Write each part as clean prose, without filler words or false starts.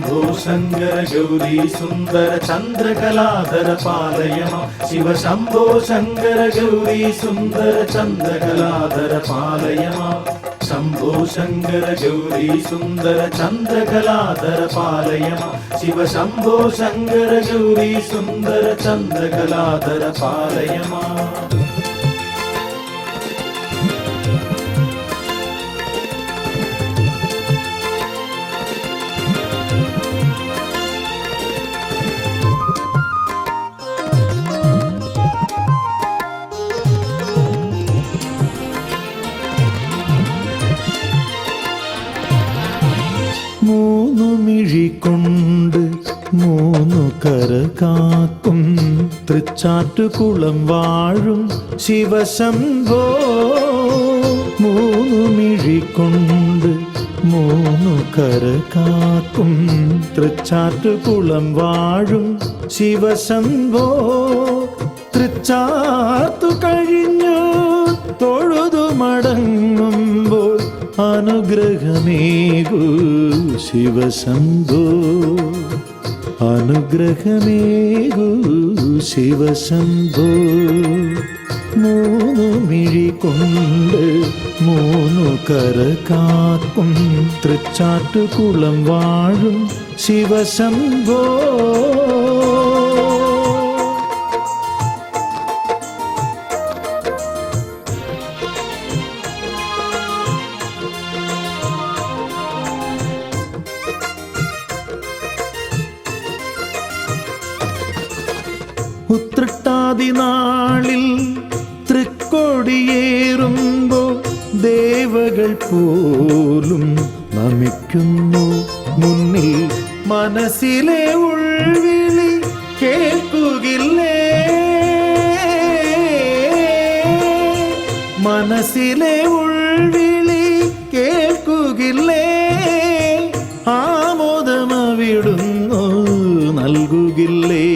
शंभो शंकर गौरी सुंदर चंद्रकलाधर पालय मां शिव शंभो शंकर गौरी सुंदर चंद्रकलाधर पालय मां शंभो शंकर गौरी सुंदर चंद्रकलाधर पालय मां शिव शंभो शंकर गौरी सुंदर चंद्रकलाधर पालय मां മൂന്നു മിഴികൊണ്ട് മൂന്നു കര കാക്കും തൃച്ചാറ്റുകുളം വാഴും ശിവശംഭോ മൂന്നു മിഴികൊണ്ട് മൂന്നു കര കാക്കും തൃച്ചാറ്റുകുളം വാഴും ശിവശംഭോ തൃച്ചാർത്തു കഴിഞ്ഞു തൊഴുതു മടങ്ങുമ്പോൾ അനുഗ്രഹമേകൂ ശിവശംഭോ അനുഗ്രഹമേകൂ ശിവശംഭോ മൂന്നു മിഴി കൊണ്ട് മൂന്നു കര കാക്കും തൃച്ചാറ്റുകുളം വാഴും ശിവശംഭോ ഉത്രട്ടാതി നാളിൽ തൃക്കൊടിയേറുമ്പോൾ ദേവകൾ പോലും നമിക്കുന്നു മുന്നിൽ മനസ്സിലെ ഉൾവിളി കേൾക്കുകില്ലേ മനസ്സിലെ ഉൾവിളി കേൾക്കുകില്ലേ ആമോദമവിടുന്നു നൽകുകില്ലേ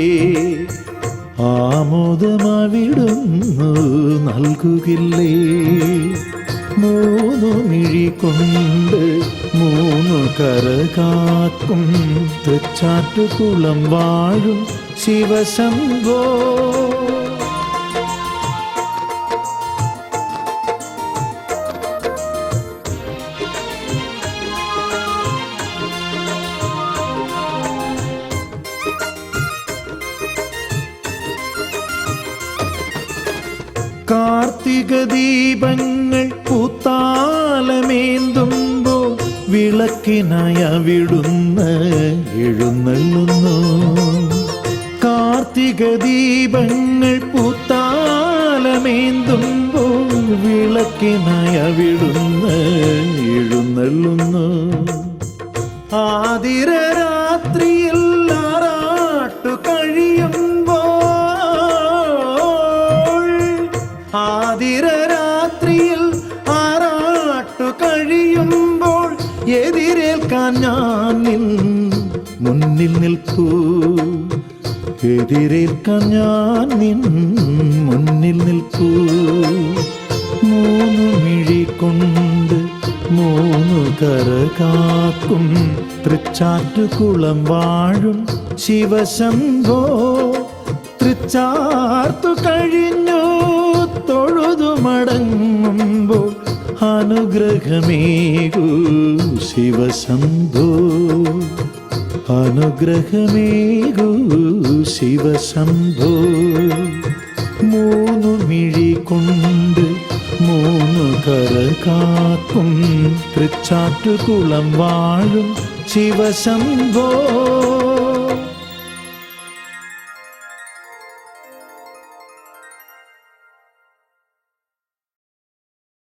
ആമോദമവിടുന്നു നൽകുകില്ലേ മൂന്നു മിഴി കൊണ്ട് മൂന്നു കര കാക്കും തൃച്ചാറ്റുകുളം വാഴും ശിവശംഭോ കാർത്തിക ദീപങ്ങൾ പൂത്താലമേന്തുമ്പോൾ വിളക്കിനായി അവിടുന്ന് എഴുന്നള്ളുന്നു കാർത്തിക ദീപങ്ങൾ പൂത്താലമേന്തുമ്പോൾ വിളക്കിനായി അവിടുന്ന് എഴുന്നള്ളുന്നു ആതിര രാത്രിയിൽ ആറാട്ടു കഴിയുമ്പോൾ ആതിര രാത്രിയിൽ ആറാട്ടു കഴിയുമ്പോൾ എതിരേൽക്കാൻ ഞാൻ നിൻ മുന്നിൽ നിൽക്കൂ എതിരേൽക്കാൻ ഞാൻ നിൻ മുന്നിൽ നിൽക്കൂ മൂന്നു മിഴി കൊണ്ട് മൂന്നു കര കാക്കും തൃച്ചാറ്റുകുളം വാഴും ശിവശംഭോ തൃച്ചാർത്തു കഴിഞ്ഞു തൊഴുതു മടങ്ങുമ്പോൾ അനുഗ്രഹമേകൂ ശിവശംഭോ അനുഗ്രഹമേകൂ ശിവശംഭോ മൂന്നു മിഴി കൊണ്ട് മൂന്നു കര കാക്കും തൃച്ചാറ്റുകുളം വാഴും ശിവശംഭോ